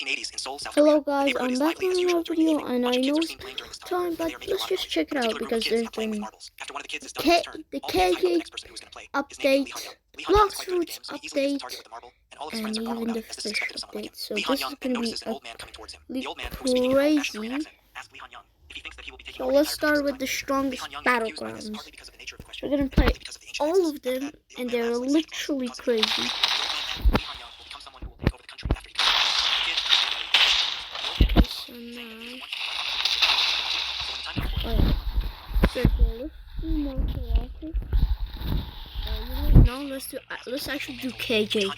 Hello guys, I'm back with another video, and I know it's time, but let's just check it out because there's been the KJ update, Blox Fruits update, and even the fish update. So this is gonna be crazy. So let's start with the strongest battlegrounds. We're gonna play all of them, and they're literally crazy. No, let's actually do KJ.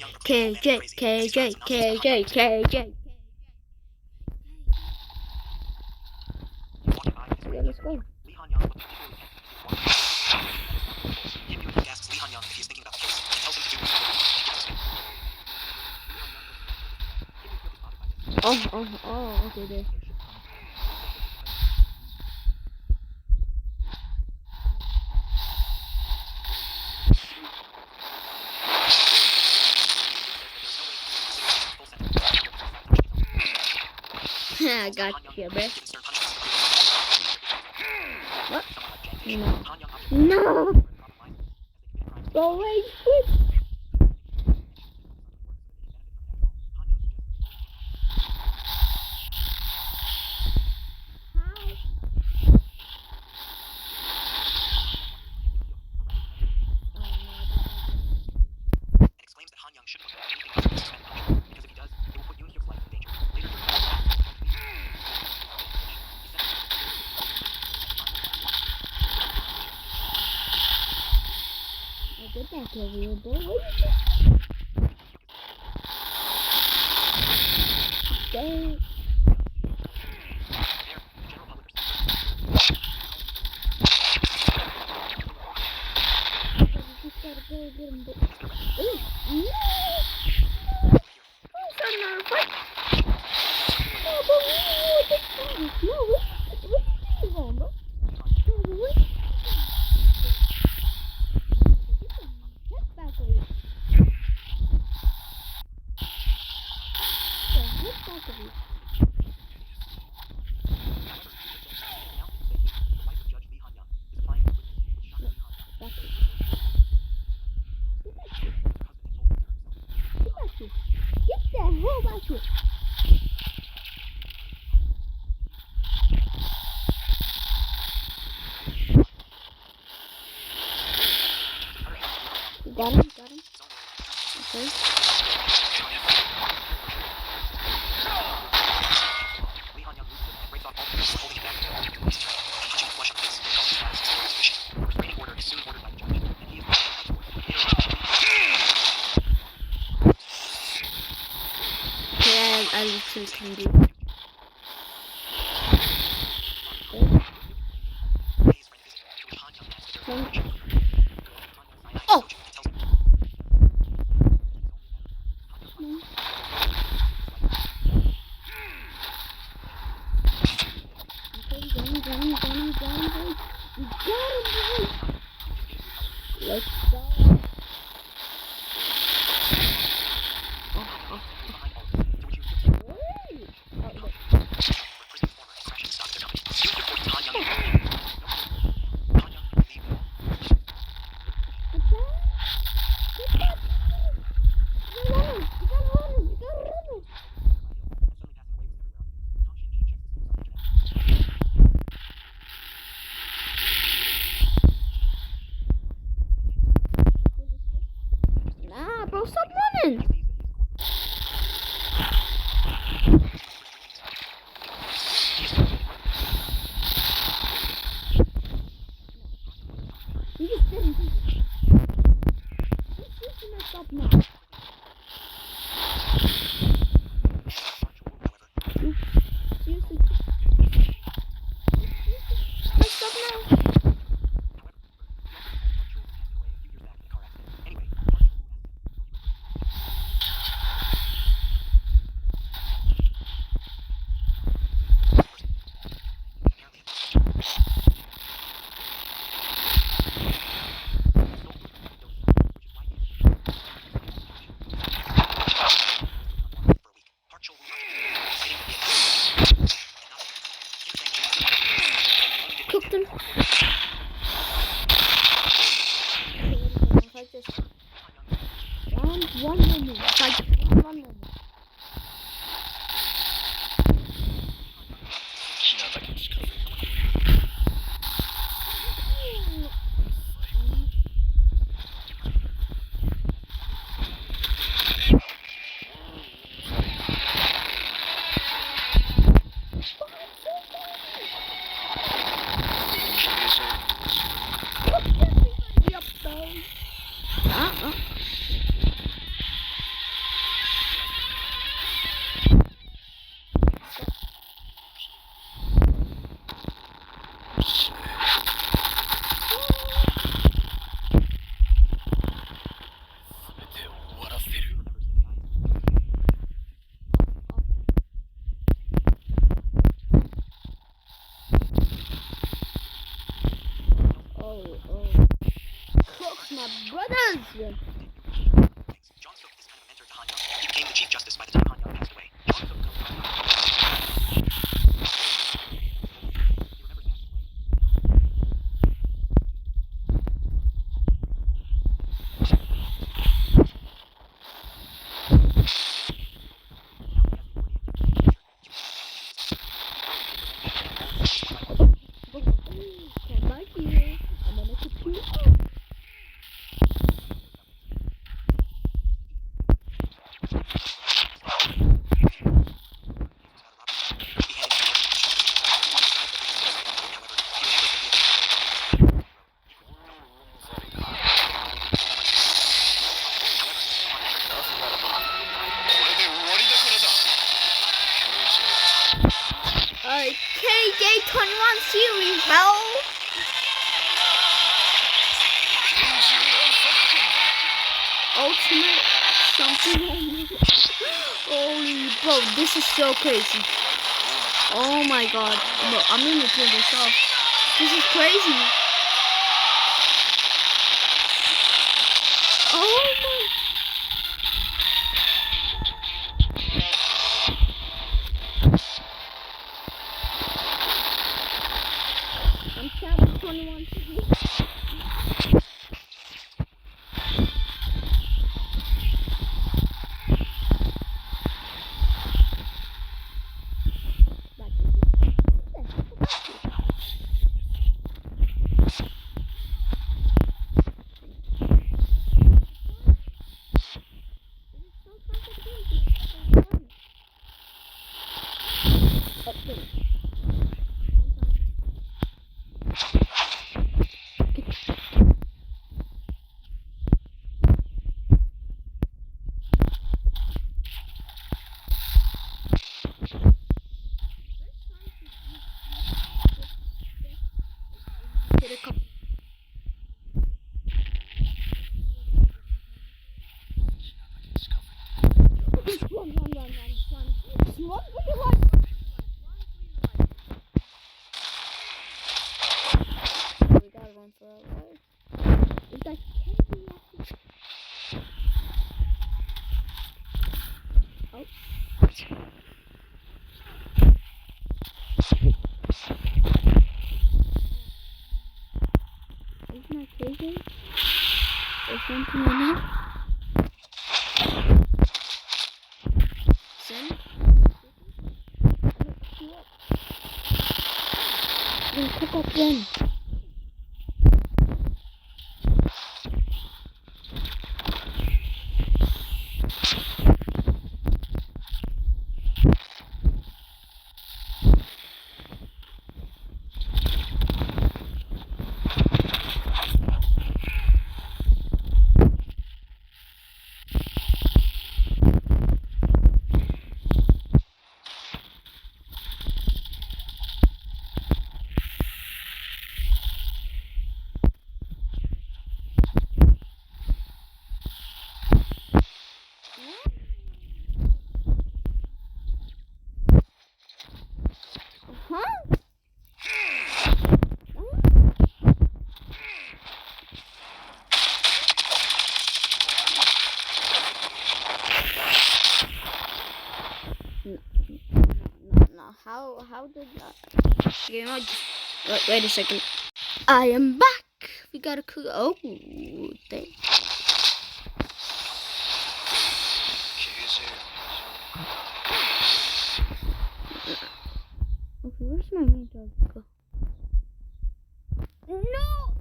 Yeah, let's go. Oh, okay, there. I got you, bro. What? No. Go away, quick. Get back over here, boy. Dang. You just gotta go get him, boy. Ooh, no! Oh, starting on a fight. Oh, but no, what you doing, bro? Get the hell back here. Got him. Okay. I literally can do. Oh! Let's go. Cooked him. Like this. Round 1 moment. Like 1 moment. My brothers! John Sook is kind of mentor to Han Young. He became the Chief Justice by the time Han Young passed away. John Sook knows Han Young. He remembers passing away. Come back here. I'm gonna cook you up. KJ21 series, bro. Ultimate something. Holy bro, this is so crazy. Oh my god. Bro, I'm gonna turn this off. This is crazy. Oh my. I'm chapter 21. Or something like that. Send. Then cook up then. How did that? You know, wait a second. I am back. We gotta cook. Oh, dang. Okay, where's my main dog go? No!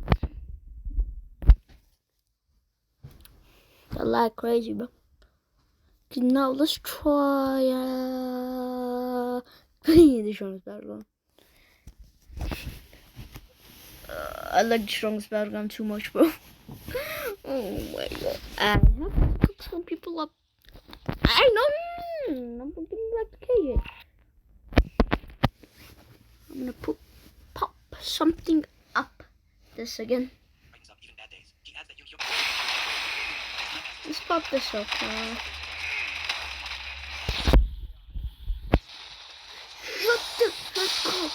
I like crazy, bro. Okay, now let's try the strongest battleground. I like the strongest battleground too much, bro. Oh my god. I have to cook some people up. I know. I'm gonna like the KJ. I'm gonna pop something up. This again. Let's pop this up. What the heck?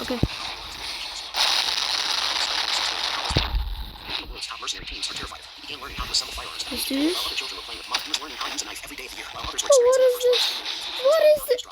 Okay. Mercenary teams are terrified. He began learning how to assemble firearms. Let's do this. While other children were playing with mud, he was learning how to use a knife every day of the year. While others were Oh, what is experiencing this? What is this?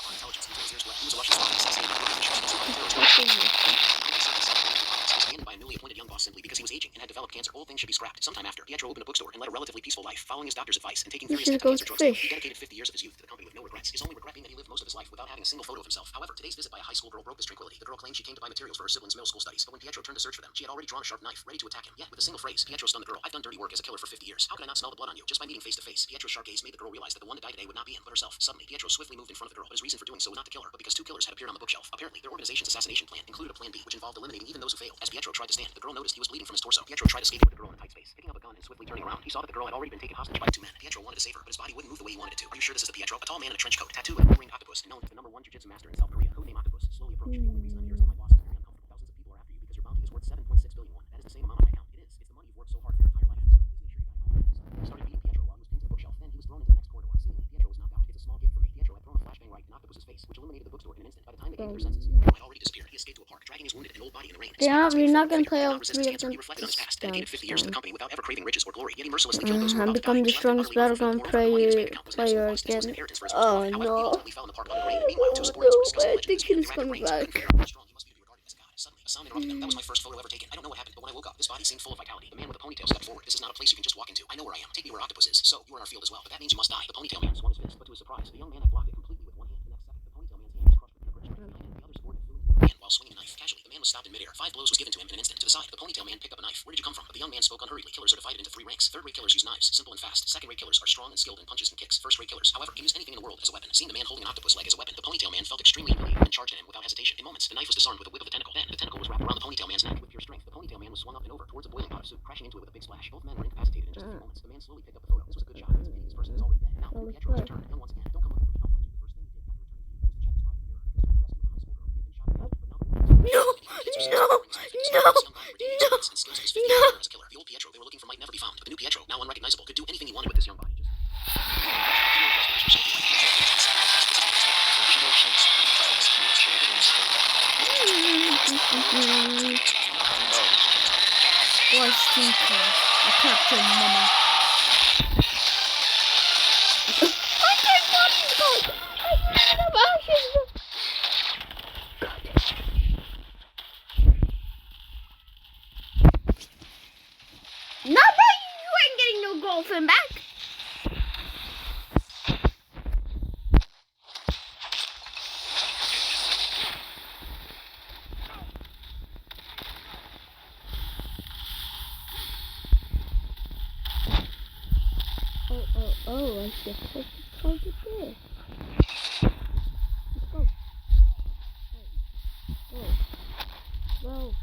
By a newly appointed young boss simply because he was aging and had developed cancer. Old things should be scrapped. Sometime after, Pietro opened a bookstore and led a relatively peaceful life, following his doctor's advice and taking We furious should go cancer to drugs. He Fisch. dedicated 50 years of his youth to the company with no regrets. His only regret being that he lived most of his life without having a single photo of himself. However, today's visit by a high school girl broke this tranquility. The girl claimed she came to buy materials for her siblings' middle school studies, but when Pietro turned to search for them, she had already drawn a sharp knife, ready to attack him. Yet, with a single phrase, Pietro stunned the girl. I've done dirty work as a killer for 50 years. How could I not smell the blood on you? Just by meeting face to face. Pietro's sharp gaze made the girl realize that the one to die today would not be him, but herself. Suddenly, Pietro swiftly moved in front of the girl, but his reason for doing so was not to kill her, but because two killers had appeared on the bookshelf. Apparently, their organization's assassination plan included a plan B, which involved eliminating even those who failed. As Pietro tried to stand, the girl noticed he was bleeding from his torso. Pietro tried escaping with the girl in a tight space. Picking up a gun and swiftly turning around, he saw that the girl had already been taken hostage by two men. Pietro wanted to save her, but his body wouldn't move the way he wanted it to. Are you sure this is the Pietro? A tall man in a trench coat, tattooed with a ring octopus, and known as the #1 jiu-jitsu master in South Korea. Codename Octopus slowly approached. The only reason I'm here is that my boss is very uncomfortable. Thousands of people are after you because your bounty is worth 7.6 billion won. That is the same amount on my account. It is. It's the money you've worked so hard for your entire life. So please make sure you guide my life. He started beating Pietro while he was pinned to the bookshelf. Then he was thrown into the next corridor. Seemingly, Pietro was knocked out. It's a small gift for me. Pietro had thrown a flashbang right in Octopus's face, which eliminated the bookstore in an instant. By the time they came to their senses, Pietro had already disappeared. He escaped to a park, dragging his wounded and old body in the rain. Yeah, we're not gonna play all He could not resist 3 his of cancer. them. He reflected on his past, dedicated 50 years to the company without ever craving riches or glory. Yet he mercilessly killed those who were I about to die. become the He was left strongest utterly battleground fulfilled. Moreover, the money in his bank player account was massive loss. This was again. an inheritance for his Oh first wife. However, he no. ultimately fell in the park under the rain. Meanwhile, two supporters were discussing the I legend. think This man he's grabbed coming brains. back. Couldn't figure out how strong he must be to be regarded as God. Suddenly, a sound interrupted them. That was my first photo ever taken. I don't know what happened, but when I woke up, this body seemed full of vitality. The man with the ponytail stepped forward. This is not a place you can just walk into. I know where I am. Take me where Octopus is. So, you are in our field as well, but that means you must die. The ponytail man swung his fist, but to his surprise, the young man had blocked it completely with one hand. The next second, the ponytail man's hand was crushed with the grip right behind him. The other subordinate flew into the man while swinging a knife. Casually, the man was stopped in midair. 5 blows was given to him in an instant. To the side, the ponytail man picked up a knife. Where did you come from? But the young man spoke unhurriedly. Killers are divided into 3 ranks. Third-rate killers use knives, simple and fast. Second-rate killers are strong and skilled in punches and kicks. First-rate killers, however, can use anything in the world as a weapon. Seeing the man holding an octopus leg as a weapon, the ponytail man felt extremely humiliated and charged at him without hesitation. In moments, the knife was disarmed with a whip of the tentacle. Then, the tentacle was wrapped around the ponytail man's neck with pure strength. The ponytail man was swung up and over towards a boiling pot of soup, crashing into it with a big splash. Both men were incapacitated in just a few moments. The man slowly picked up the photo. This was a good shot. It's a pity this person is already dead. Now, Pietro has returned. Young once again. Don't come looking for me. I'll find you. The first thing he did after returning to you was to check his body in the mirror. He was trying to rescue a high school girl. He had been shot in the head, but now the wound was No, The old Pietro they were looking for might never be found. But the new Pietro, now unrecognizable, could do anything he wanted with this young body. I captured Mama. No, bro, you ain't getting no girlfriend back. Oh, I see. Let's target there. Let's go. Go. Go.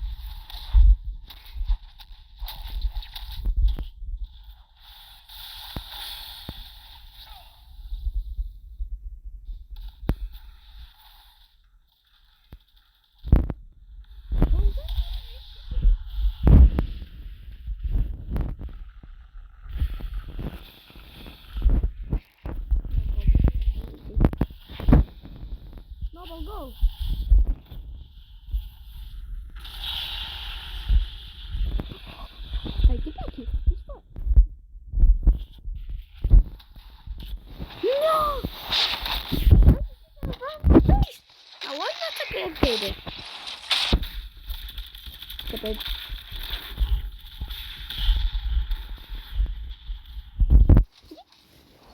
Kapag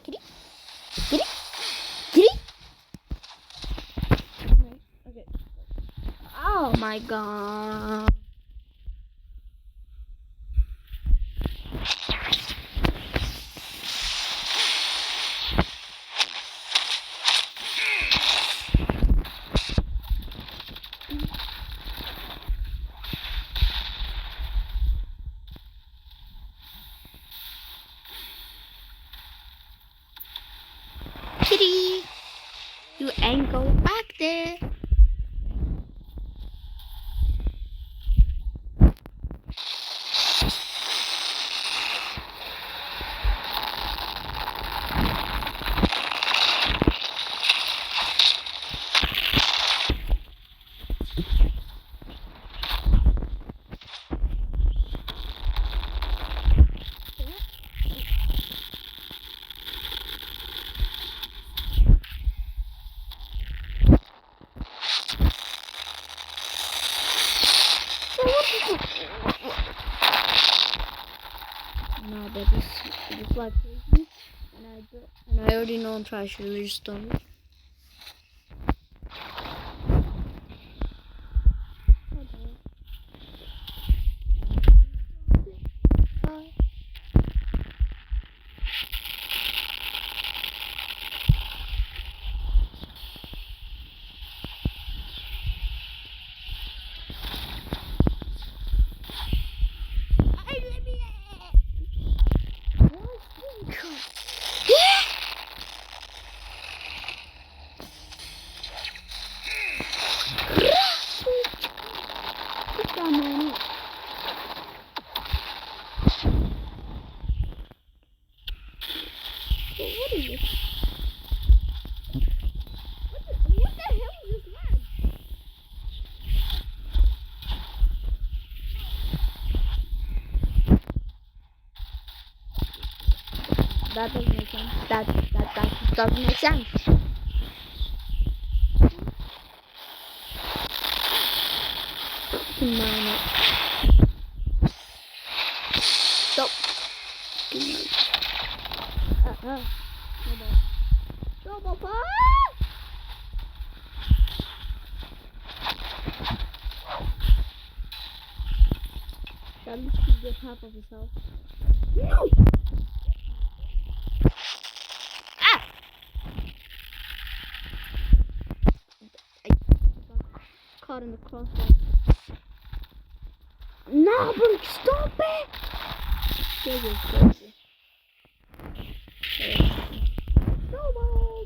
Kitty? Kitty? Kitty? Okay. Oh my god. Kitty! You ain't go back there. No, that is like crazy, and I already know I'm trying to restore it. What is this? What the hell is this lag? That doesn't make sense. That doesn't make sense. Mine. Stop. Double pop. At least he gets half of his health. No! Ah! I got caught in the crossfire. No, bro, stop it! Crazy. Snowball!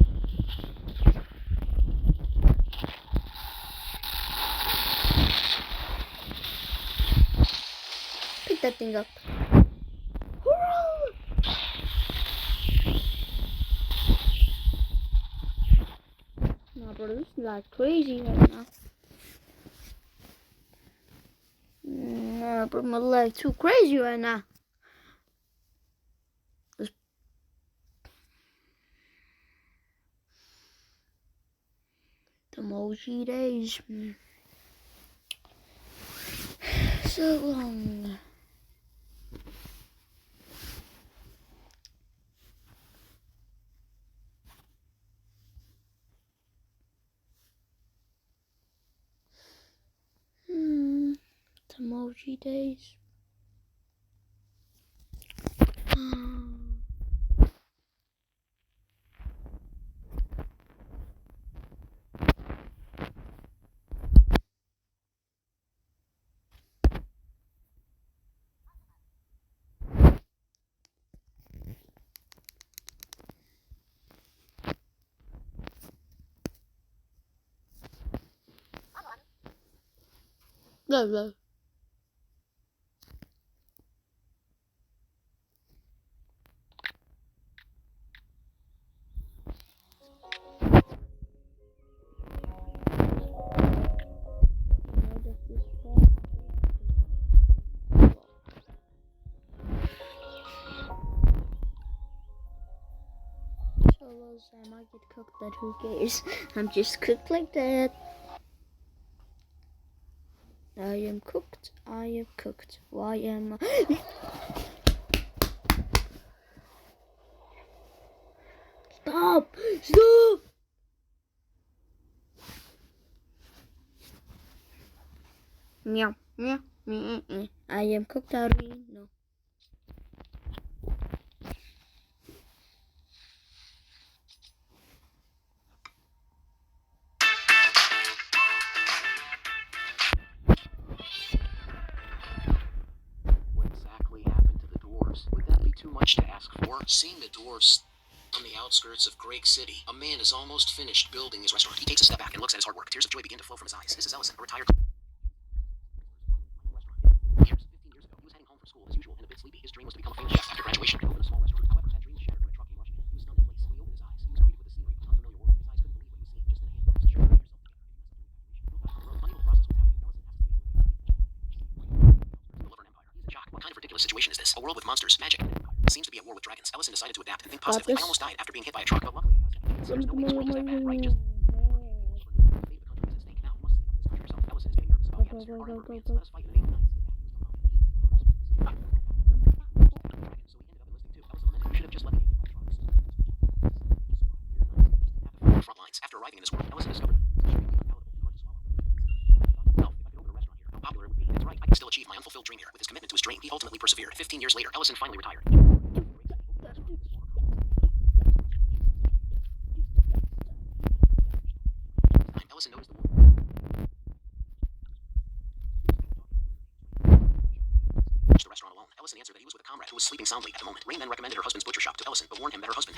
Pick that thing up. Hurrah! No, bro, this is like crazy right now. No, bro, my leg too crazy right now. The emoji days. So long. The emoji days. Go. I might get cooked, but who cares? I'm just cooked like that. I am cooked. I am cooked. Why am I? Stop! Stop! Meow, meow, meow, meow. I am cooked, Arvin. No. What exactly happened to the dwarves? Would that be too much to ask for? Seeing the dwarves on the outskirts of Greg City, a man is almost finished building his restaurant. He takes a step back and looks at his hard work. Tears of joy begin to flow from his eyes. This is Ellison, a retired years. 15 years ago, he was heading home from school as usual and a bit sleepy. His dream was to become a famous chef after graduation and open a small restaurant. However, that dream was shattered when a truck came rushing in. He was stunned in place. When he opened his eyes, he was greeted with the scenery of an unfamiliar world. His eyes couldn't believe what he was seeing. Just then a hand crossed his shoulder. Shock. What kind of ridiculous situation is this? A world with monsters, magic, seems to be at war with dragons. Ellison decided to adapt and think positively. I almost died after being hit by a truck, but luckily, there's no way this world is that bad, right? Just now must save up this country herself. Ellison is getting nervous about the atmosphere. Let us fight in the name of so he ended up enlisting too. Ellison lamented, you should have just let me get by trucks. At the front lines. After arriving in this world, Ellison discovered popular it would be. That's right, I can still achieve my unfulfilled dream here. With his commitment to his dream, he ultimately persevered. 15 years later, Ellison finally retired. Ellison noticed the restaurant alone. Ellison answered that he was with a comrade who was sleeping soundly at the moment. Rain then recommended her husband's butcher shop to Ellison, but warned him that her husband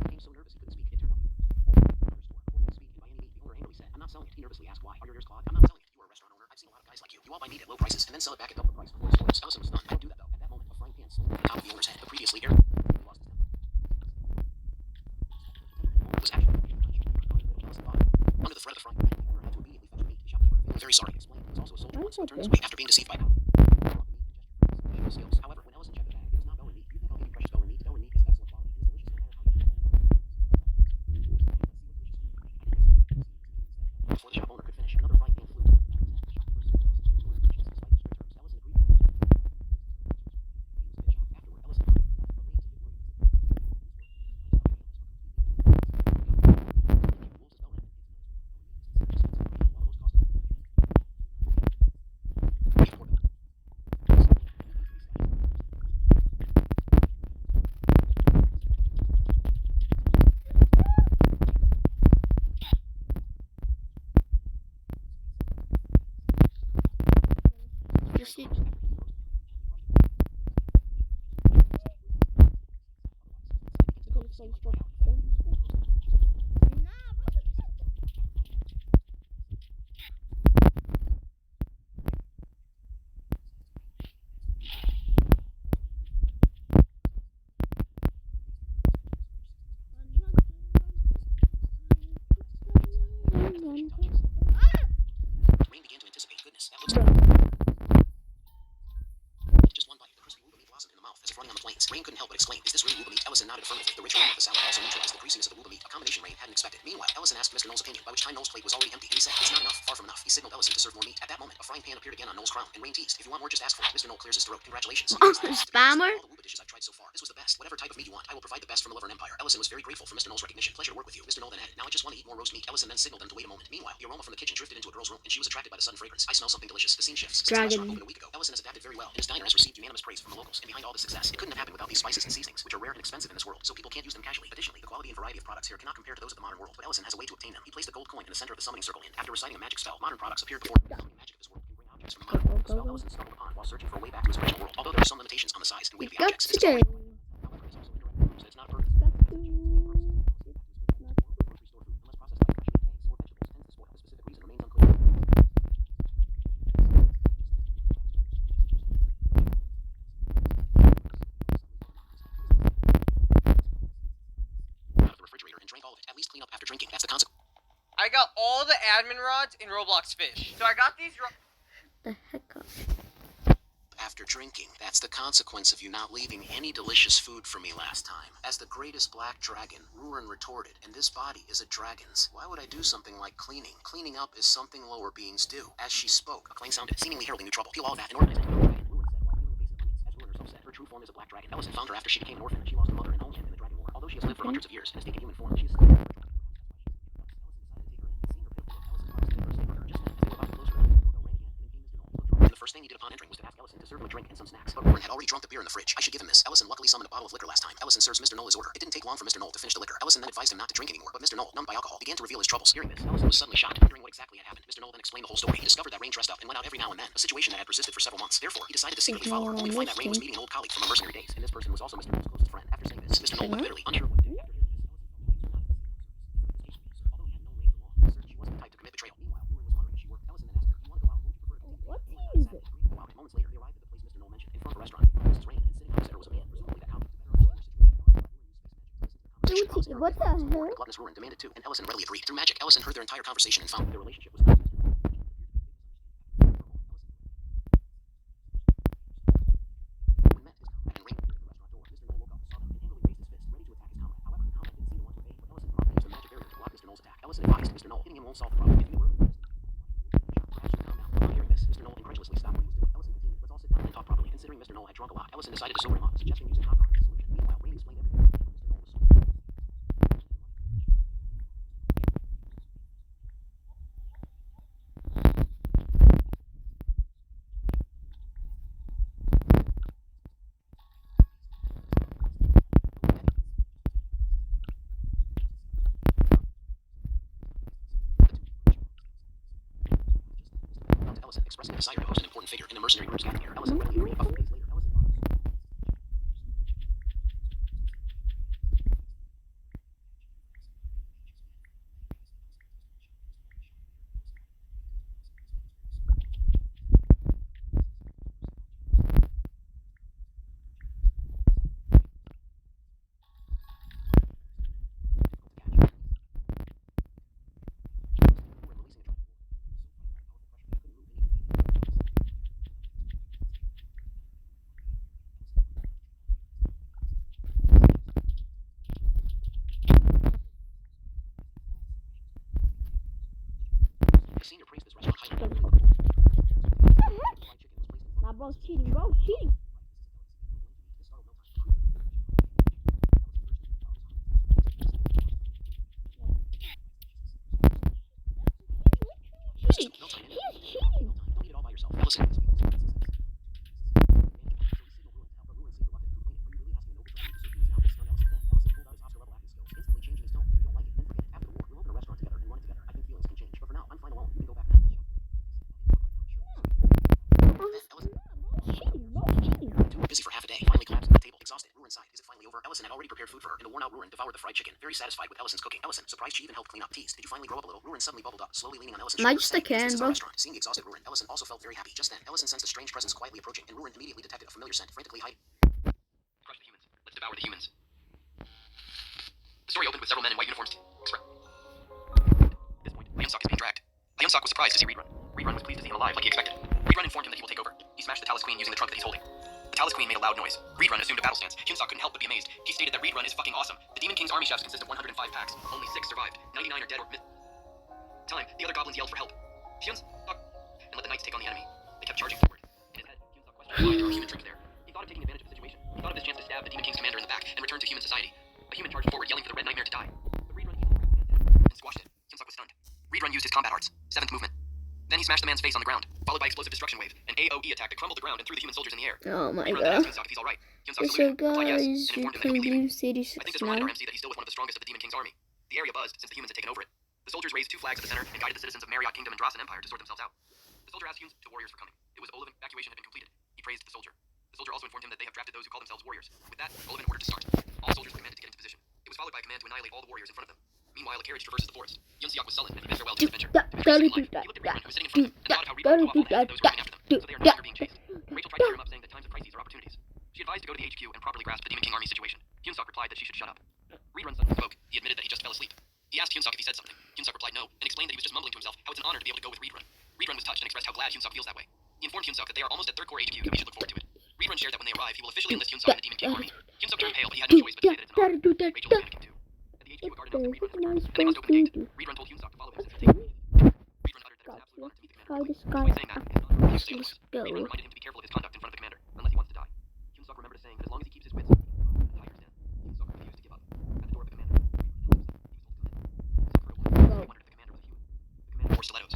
became so nervous he couldn't speak. It turned out by any means, the owner angrily said, I'm not selling it. He nervously asked why. Are your ears clogged? I'm not selling it. You are a restaurant owner. I've seen a lot of guys like you. You all buy meat at low prices and then sell it back at double the price before it spoils. Ellison was stunned. I don't do that though. At that moment, a frying pan slammed on the top of the owner's head. The previously air lost his temper. Was actually under the threat of the frying pan. The owner had to immediately fetch meat to the shopkeeper. Feeling very sorry, explained he was also a soldier once who turned his way after being deceived by skills. However, when Ellison checked the bag, it was not bone meat. Do you think I'll give you precious bone meat? Bone meat is of excellent quality. It is delicious no matter how you before the shop owner could finish, another frying pan flew towards the back of his head. The shopkeeper Ellison agreed. Afterward, Ellison Rain began to anticipate. Goodness, that looks just one bite. The crispy wooga meat blossomed in the mouth as if running on the plains. Rain couldn't help but exclaim, is this really wooga meat? Ellison nodded affirmatively. The rich aroma of the salad also neutralized the greasiness of the wooga meat, a combination Rain hadn't expected. Meanwhile, Ellison asked Mr. Knowles' opinion, by which time Knowles' plate was already empty, and he said, it's not enough, far from enough. He signaled Ellison to serve more meat. At that moment, a frying pan appeared again on Knowles' crown, and Rain teased, if you want more, just ask for it. Mr. Knowles clears his throat. Congratulations. Spammer. All the wooga dishes I've tried so far. This was the best. Whatever type of meat you want, I will provide the best from a lover and empire. Ellison was very grateful for Mr. Knowles' recognition. Pleasure to work with you. Mr. Knowles then added, now I just want to eat more roast meat. Ellison then signaled them to wait a moment. Meanwhile, the aroma from the kitchen drifted into a girl's room, and she was attracted by the sudden fragrance. I smell something delicious. The scene shifts. Since the restaurant opened a week ago, Ellison has adapted very well, and his diner has received unanimous praise from the locals. And behind all this success, it couldn't have happened without these spices and seasonings, which are rare and expensive in this world, so people can't use them casually. Additionally, the quality and variety of products here cannot compare to those of the modern world, but Ellison has a way to obtain them. He placed a gold coin in the center of the summoning circle, and after reciting a magic spell, modern products appeared before him. The summoning magic of this world can bring objects from the modern world. Spell Ellison stumbled upon while searching for a way back to his original world. Although there are some limitations on the size and weight of the objects, it's already, however, it's also indirect, so it's not perfect. Drank all of it. At least clean up after drinking. That's the consequence. I got all the admin rods in Blox Fish. So I got these The heck up. after drinking. That's the consequence of you not leaving any delicious food for me last time. As the greatest black dragon, Rurin retorted, and this body is a dragon's. Why would I do something like cleaning? Cleaning up is something lower beings do. As she spoke, a clang sounded, seemingly heralding new trouble. Peel all that and organize it. Rurin said, while feeling the base of onions, as Rurin herself said, her true form is a black dragon. Ellison found her after she became an orphan. She lost her mother and homeland in the Dragon War. Although she has lived for hundreds of years and has taken human form, she is still the first thing he did upon entering was to ask Ellison to serve him a drink and some snacks. But Rurin had already drunk the beer in the fridge. I should give him this. Ellison luckily summoned a bottle of liquor last time. Ellison serves Mr. Knoll his order. It didn't take long for Mr. Knoll to finish the liquor. Ellison then advised him not to drink anymore, but Mr. Knoll, numbed by alcohol, began to reveal his troubles. Hearing this, Ellison was suddenly shocked, wondering what exactly had happened. Mr. Knoll then explained the whole story. He discovered that Rain dressed up and went out every now and then, a situation that had persisted for several months. Therefore, he decided to secretly follow her, only to find that Rain was meeting an old colleague from her mercenary days, and this person was also Mr. Knoll's closest friend. After saying this, Mr. Knoll looked bitterly unsure what to do. Although he had known Rain for long, he asserted she wasn't the type to commit betrayal. Meanwhile, Rurin was wondering if she worked. Ellison then asked her, "Do you want to go out? Would you prefer to take What me?" is it? Moments later, they arrived at the place Mr. Knoll mentioned. In front of a restaurant, Mrs. Rain, and sitting opposite her was a man. Presumably that house was to better understand the situation. What the hell? Gluttonous Rurin demanded too, and Ellison readily agreed. Through magic, Ellison heard their entire conversation and found that their relationship was. When met his comrade and Rain appeared at the restaurant door, Mr. Knoll woke up, saw them, and angrily raised his fist, ready to attack his comrade. However, the comrade didn't seem to want to obey, but Ellison promptly used the magic barrier to block Mr. Knoll's attack. Ellison advised Mr. Knoll, hitting him won't solve the problem. If you were perhaps you calm down. Upon hearing this, Mr. Knoll incredulously stopped what he was doing. Ellison continued, "Let's all sit down and talk properly." Considering Mr. Knoll had drunk a lot, Ellison decided to sober him up, suggesting using hot coffee as a solution. Meanwhile, Rain explained everything. Mr. Knoll was sober. Ellison, expressing a desire to host an important figure in the mercenary group's gathering here. Ellison readily agreed. A few days later, Ellison thought the senior praised this restaurant highly. Nah, bro's cheating, bro. Cheating. Cheating. He's cheating. Don't eat it all by yourself. Ellison. Busy for half a day, finally collapsed at the table, exhausted. Rurin sighed. Is it finally over? Ellison had already prepared food for her, and the worn-out Rurin devoured the fried chicken, very satisfied with Ellison's cooking. Ellison, surprised she even helped clean up. Teased. Did you finally grow up a little? Rurin suddenly bubbled up, slowly leaning on Ellison's Am I shoulder. just a saying, "Is can, this bro?" our restaurant?" Seeing the exhausted Rurin, Ellison also felt very happy. Just then, Ellison sensed a strange presence quietly approaching, and Rurin immediately detected a familiar scent, frantically hiding. Crush the humans. Let's devour the humans. The story opened with several men in white uniforms. At this point, Hyunsock is being dragged. Hyunsock was surprised to see Reedrun. Reedrun was pleased to see him alive like he expected. Reedrun informed him that he will take over. He smashed the Talus Queen using the trunk that he's holding. The Talus Queen made a loud noise. Reedrun assumed a battle stance. Hyunsock couldn't help but be amazed. He stated that Reedrun is fucking awesome. The Demon King's army chefs consist of 105 packs. Only 6 survived. 99 are dead or missed. Time, the other goblins yelled for help. Hyunsock, and let the knights take on the enemy. They kept charging forward. In his head, Hyunsock questioned why there were human troops there. He thought of taking advantage of the situation. He thought of his chance to stab the Demon King's commander in the back and return to human society. A human charged forward, yelling for the Red Nightmare to die. But Reedrun easily grabbed the man's head and squashed it. Hyunsock was stunned. Reedrun used his combat arts. 7th movement. Then he smashed the man's face on the ground, followed by explosive destruction wave. An AOE attack that crumbled the ground and threw the human soldiers in the air. Oh my Reedrun then asked god. Hyunsock if he's alright. Hyunsock So saluted, replied yes, guys, and you informed him that can he'd be leaving. leave City I think 6 this reminded now. our MC that he's still with one of the strongest of the Demon King's army. The area buzzed since the humans had taken over it. The soldiers raised 2 flags at the center and guided the citizens of Marriott Kingdom and Drassen Empire to sort themselves out. The soldier asked humans to warriors for coming. It was Olivin. Evacuation had been completed. He praised the soldier. The soldier also informed him that they have drafted those who call themselves warriors. With that, Olivin ordered to start. All soldiers were commanded to get into position. It was followed by a command to annihilate all the warriors in front of them. Meanwhile, a carriage traverses the forest. Hyunsock was sullen and he bid farewell to his adventure. To his recent life, he looked at Reedrun, who was sitting in front of him, and thought of how Reedrun would go off all the heads of those who were coming after them, so they are no longer being chased. Rachel tried to cheer him up, saying that times of crises are opportunities. She advised to go to the HQ and properly grasp the Demon King army situation. Hyunsock replied that she should shut up. Reedrun suddenly spoke. He admitted that he just fell asleep. He asked Hyunsock if he said something. Hyunsock replied no, and explained that he was just mumbling to himself how it's an honor to be able to go with Reedrun. Reedrun was touched and expressed how glad Hyunsock feels that way. He informed Hyunsuk that they are almost at Third Corps HQ and we should look forward to it. Reedrun shared that when they arrive, he will officially enlist Hyunsuk in the Demon King army. Hyunsuk turned pale, but he had no choice but to say that it's an honor. Rachel was panicking too. At the HQ, a guard announced that Reedrun has returned, and they must open the gate. Reedrun told Hyunsuk to follow him since he'll take it. Reedrun uttered that it was an absolute honor to meet the commander. Despite saying that, it is an honor to use sailors. Reedrun reminded him to be careful of his conduct in front of the commander, unless he wants to die. Hyunsuk remembered a saying that as long as he keeps his wits, the tiger's den. Hyunsuk refused to give up. At the door of the commander, Reedrun announced himself. He was told to come in. Hyunsuk heard a woman say, wondered if the commander was a human. The commander wore stilettos.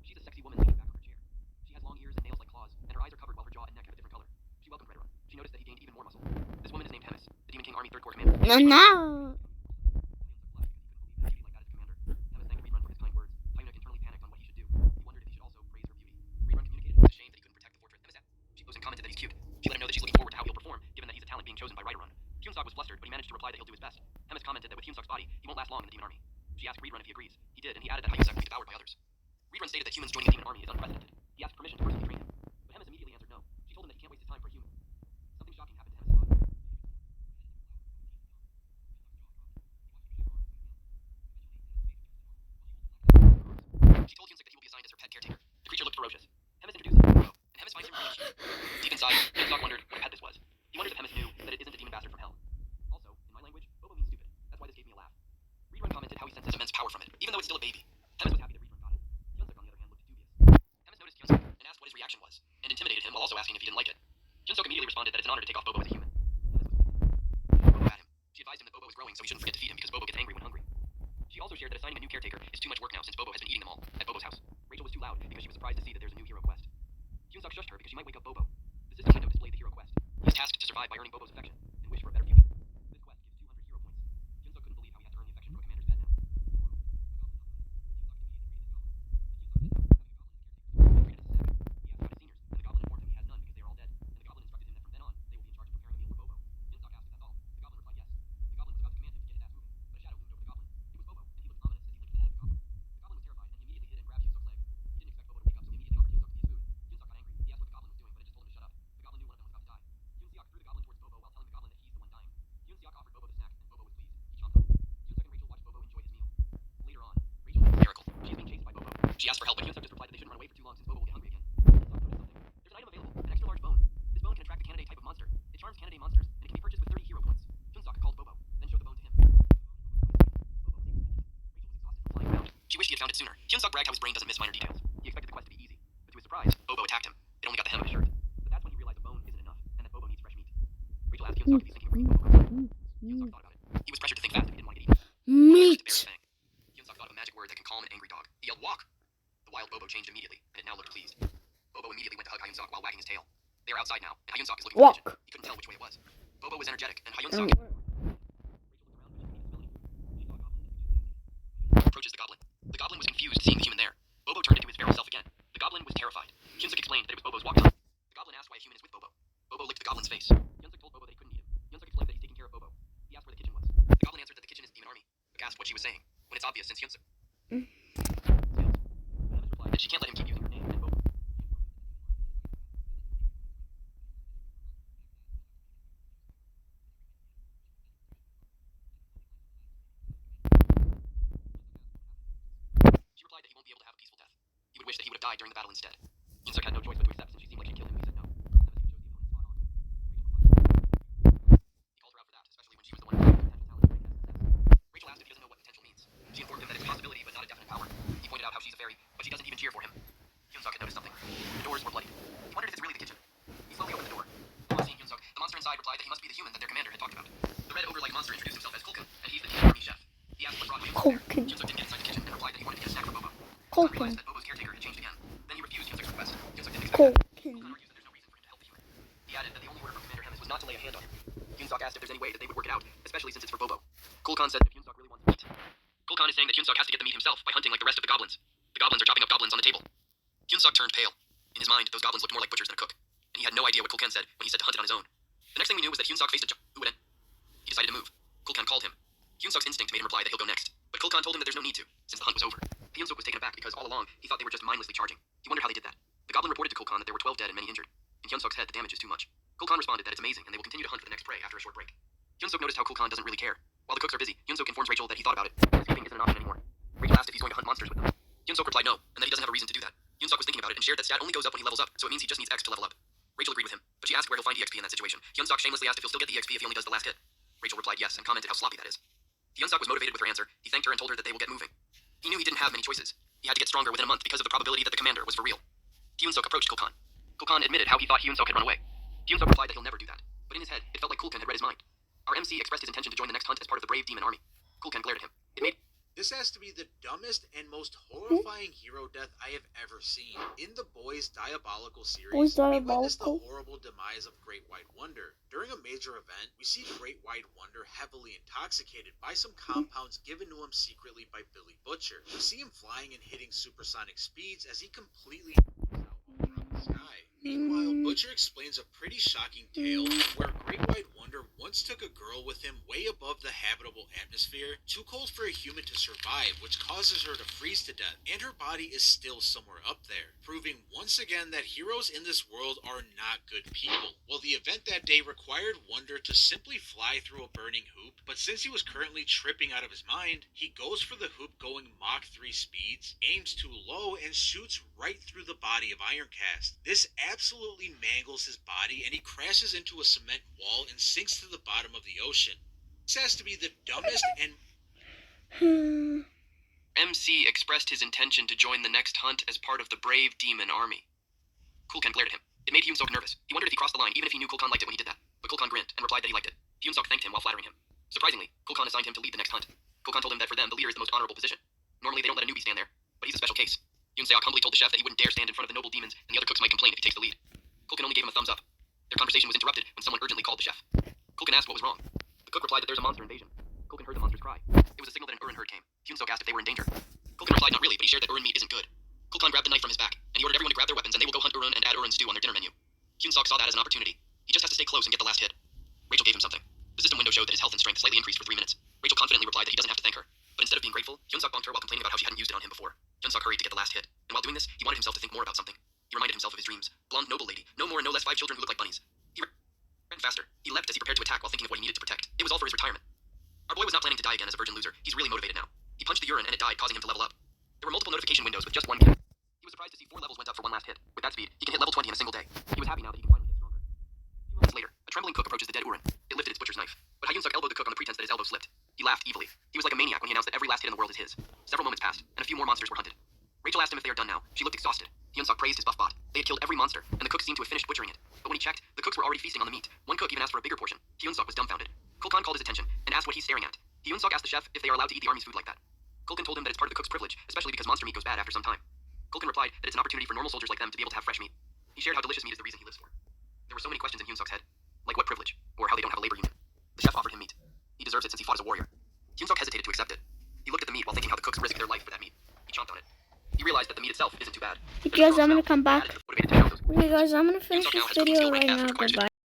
She's a sexy woman leaning back from her chair. She has long ears and nails like claws, and her eyes are covered while her jaw and neck have a different color. She welcomed Reedrun. She noticed that he gained even more muscle. This woman is named Hemis, the Demon King Army Third Corps commander. No. Was flustered, but he managed to reply that he'll do his best. Hemis commented that with Hyunsuk's body, he won't last long in the Demon Army. She asked Reedrun if he agrees. He did, and he added that Hyunsuk will be devoured by others. Reedrun stated that humans joining the Demon Army is unprecedented. He asked permission to personally train him, but Hemis immediately answered no. She told him that he can't waste his time for a human. Something shocking happened to Hemis' father. She told Hyunsuk that he will be assigned as her pet caretaker. The creature looked ferocious. Hemis introduced him to Bobo, and Hemis finds him really cute. Deep inside, Hyunsuk wondered what a pet this was. He wondered if Hemis knew that it isn't a demon bastard from hell. Also, in my language, Bobo means stupid. That's why this gave me a laugh. Reedrun commented how he senses immense power from it, even though it's still a baby. Hemis was happy that Reedrun got it. Hyunsuk, on the other hand, looked dubious. Hemis noticed Hyunsuk and asked what his reaction was, and intimidated him while also asking if he didn't like it. Hyunsuk immediately responded that it's an honor to take off Bobo as a human. Hemis was Bobo at him. She advised him that Bobo was growing, so he shouldn't forget to feed him because Bobo gets angry when hungry. She also shared that assigning a new caretaker is too much work now since Bobo has been eating them all at Bobo's house. Rachel was too loud because she was surprised to see that there's a new hero quest. Hyunsuk shushed her because she might wake up Bobo. The system window displayed the hero quest. He is tasked to survive by earning Bobo's affection and wish for a better future. This quest gives 200 hero points. Hyunsuk couldn't believe how he had to earn the affection from a commander's pet now. The goblin informed him he has none because they are all dead, and the goblin instructed him that from then on, they will be in charge of preparing a meal for Bobo. Hyunsuk asked if that's all. The goblin replied yes. The goblin was about to command him to get his ass moving, but a shadow loomed over the goblin. It was Bobo, and he looked ominous as he licked the head of the goblin. The goblin was terrified, and he immediately hid and grabbed Hyunsuk's leg. He didn't expect Bobo to wake up, so he immediately offered Hyunsuk to be his food. Hyunsuk got angry. He asked what the goblin was doing, but it just told him to shut up. The goblin knew one of them was about to die. Hyunsuk threw the goblin towards Bobo while telling the goblin that he's the one dying. Hyunsuk offered Bobo the snack, and Bobo was pleased. He chomped on it. Hyunsuk and Rachel watched Bobo enjoy his meal. Later on, Rachel is hysterical. She is being chased by Bobo. She asked for help, but Hyunsuk just replied that they shouldn't run away for too long since Bobo will get hungry again. Hyunsuk noticed something. There's an item available, an extra large bone. This bone can attract the candidate type of monster. It charms candidate monsters, and it can be purchased with 30 hero points. Hyunsuk called Bobo, then showed the bone to him. Bobo was exhausted from flying around. She wished he had found it sooner. Hyunsuk bragged how his brain doesn't miss minor details. He expected the quest to be easy, but to his surprise, Bobo attacked him. It only got the hem of his shirt. But that's when he realized a bone isn't enough, and that Bobo needs fresh meat. Rachel asked Hyunsuk if he's thinking of bringing Bobo home. Hyunsuk thought about it. He was pressured to think fast if he didn't want to get eaten. Meat. Hyunsuk thought of a magic word that can calm an angry dog. He yelled, "Walk!" The wild Bobo changed immediately, and it now looked pleased. Bobo immediately went to hug Hyunsuk while wagging his tail. They are outside now, and Hyunsuk is looking for the pigeon. He couldn't tell which way it was. Bobo was energetic, and Hyunsuk approaches the goblin. The goblin was confused seeing the human there. Bobo turned into his feral self again. The goblin was terrified. Hyunsuk explained that it was Bobo's walk tongue. The goblin asked why a human is with Bobo. Bobo licked the goblin's face. Hyunsuk told Bobo that he couldn't eat him. Hyunsuk explained that he's taking care of Bobo. He asked where the kitchen was. The goblin answered that the kitchen is the demon army, but asked what she was saying, when it's obvious since Hyunsuk replied that she can't let him keep using her name and Bobo. She replied that he won't be able to have a peaceful death. He would wish that he would have died during the battle instead. Hyunsuk had no choice but to accept since she seemed like she'd kill him, so he said no. He called her out for that, especially when she was the one who had potential talent to break success. Rachel asked if he doesn't know what potential means. She informed him that it's a possibility but not a definite power. He pointed out how she's a fairy, but she doesn't even cheer for him. Hyunsuk had noticed something. The doors were bloody. He wondered if it's really the kitchen. He slowly opened the door. Upon seeing Hyunsuk, the monster inside replied that he must be the human that their commander had talked about. The red ogre-like monster introduced himself as Kulkan, and he's the demon army chef. He asked what brought Hyunsuk there. Hyunsuk didn't get inside the kitchen and replied that he wanted to get a snack from Bobo. Hyunsuk realized that Bobo's caretaker had changed again. Then he refused Hyunsuk's request. Hyunsuk didn't expect that. Kulkan argues that there's no reason for him to help the human. He added that the only order from Commander Hemis was not to lay a hand on him. Hyunsuk asked if there's any way that they would work it out, especially since it's for Bobo. Kulkan said that if Hyunsuk really wants meat. Kulkan is saying that Hyunsuk has to get the meat himself by hunting like the rest of the goblins. The goblins are chopping up goblins on the table. Hyunsuk turned pale. In his mind, those goblins looked more like butchers than a cook, and he had no idea what Kulkan said when he said to hunt it on his own. The next thing we knew was that Hyunsuk faced a who would He decided to move. Kulkan called him. Hyunsuk's instinct made him reply that he'll go next, but Kulkan told him that there's no need to, since the hunt was over. Hyunsuk was taken aback because all along, he thought they were just mindlessly charging. He wondered how they did that. The goblin reported to Kulkan that there were 12 dead and many injured. In Hyunsuk's head, the damage is too much. Kulkan responded that it's amazing and they will continue to hunt for the next prey after a short break. Hyunsuk noticed how Kulkan doesn't really care. While the cooks are busy, Hyunsuk informs Rachel that he thought about it. Escaping isn't an option anymore. Rachel asked if he's going to hunt monsters with them. Hyunsuk replied no, and that he doesn't have a reason to do that. Hyunsuk was thinking about it, and shared that stat only goes up when he levels up, so it means he just needs X to level up. Rachel agreed with him, but she asked where he'll find EXP in that situation. Hyunsuk shamelessly asked if he'll still get the EXP if he only does the last hit. Rachel replied yes, and commented how sloppy that is. Hyunsuk was motivated with her answer. He thanked her and told her that they will get moving. He knew he didn't have many choices. He had to get stronger within a month because of the probability that the commander was for real. Hyunsuk approached Kulkan. Kulkan admitted how he thought Hyunsuk had run away. Hyunsuk replied that he'll never do that, but in his head, it felt like Kulkan had read his mind. Our MC expressed his intention to join the next hunt as part of the brave demon army. Kulkan glared at him. It made This has to be the dumbest and most horrifying hero death I have ever seen. In the Boys Diabolical series, we witness the horrible demise of Great White Wonder. During a major event, we see Great White Wonder heavily intoxicated by some compounds given to him secretly by Billy Butcher. We see him flying and hitting supersonic speeds as he completely out around the sky. Meanwhile, Butcher explains a pretty shocking tale where Great White Wonder once took a girl with him way above the habitable atmosphere, too cold for a human to survive, which causes her to freeze to death, and her body is still somewhere up there, proving once again that heroes in this world are not good people. Well, the event that day required Wonder to simply fly through a burning hoop, but since he was currently tripping out of his mind, he goes for the hoop going Mach 3 speeds, aims too low, and shoots right through the body of Ironcast. This absolutely mangles his body, and he crashes into a cement wall and sinks to the bottom of the ocean. This has to be the dumbest and MC expressed his intention to join the next hunt as part of the brave demon army. Kulkan glared at him. It made Hyunsuk nervous. He wondered if he crossed the line, even if he knew Kulkan liked it when he did that. But Kulkan grinned and replied that he liked it. Hyunsuk thanked him while flattering him. Surprisingly, Kulkan assigned him to lead the next hunt. Kulkan told him that for them, the leader is the most honorable position. Normally, they don't let a newbie stand there, but he's a special case. Hyunsuk humbly told the chef that he wouldn't dare stand in front of the noble demons, and the other cooks might complain if he takes the lead. Kulkan only gave him a thumbs up. Their conversation was interrupted when someone urgently called the chef. Kulkan asked what was wrong. The cook replied that there's a monster invasion. Kulkan heard the monster's cry. It was a signal that an Urin herd came. Hyunsuk asked if they were in danger. Kulkan replied not really, but he shared that Urin meat isn't good. Kulkan grabbed the knife from his back, and he ordered everyone to grab their weapons and they will go hunt Urin and add Urin stew on their dinner menu. Hyunsuk saw that as an opportunity. He just has to stay close and get the last hit. Rachel gave him something. The system window showed that his health and strength slightly increased for 3 minutes. Rachel confidently replied that he doesn't have to thank her. But instead of being grateful, Hyunsuk bonked her while complaining about how she hadn't used it on him before. Hyunsuk hurried to get the last hit, and while doing this, he wanted himself to think more about something. He reminded himself of his dreams. Blonde noble lady, no more and no less 5 children who look like bunnies. He ran faster. He leapt as he prepared to attack while thinking of what he needed to protect. It was all for his retirement. Our boy was not planning to die again as a virgin loser. He's really motivated now. He punched the urine and it died, causing him to level up. There were multiple notification windows with just one kill. He was surprised to see 4 levels went up for one last hit. With that speed, he can hit level 20 in a single day. He was happy now that he can finally get stronger. A few moments later, a trembling cook approaches the dead Urin. It lifted its butcher's knife. But Hyunsuk elbowed the cook on the pretense that his elbow slipped. He laughed evilly. He was like a maniac when he announced that every last hit in the world is his. Several moments passed, and a few more monsters were hunted. Rachel asked him if they are done now. She looked exhausted. Hyunsuk praised his buff bot. They had killed every monster, and the cooks seemed to have finished butchering it. But when he checked, the cooks were already feasting on the meat. One cook even asked for a bigger portion. Hyunsuk was dumbfounded. Kulkan called his attention, and asked what he's staring at. Hyunsuk asked the chef if they are allowed to eat the army's food like that. Kulkan told him that it's part of the cook's privilege, especially because monster meat goes bad after some time. Kulkan replied that it's an opportunity for normal soldiers like them to be able to have fresh meat. He shared how delicious meat is the reason he lives for. There were so many questions in Hyunsuk's head. Like what privilege? Or how they don't have a labor union. The chef offered him meat. He deserves it since he fought as a warrior. Hyunsuk hesitated to accept it. He looked at the meat while thinking how the cooks risked their life for that meat. He chomped on it. He realized that the meat itself isn't too bad. Hey guys, I'm gonna come back. Okay guys, I'm gonna finish this video right now. Goodbye.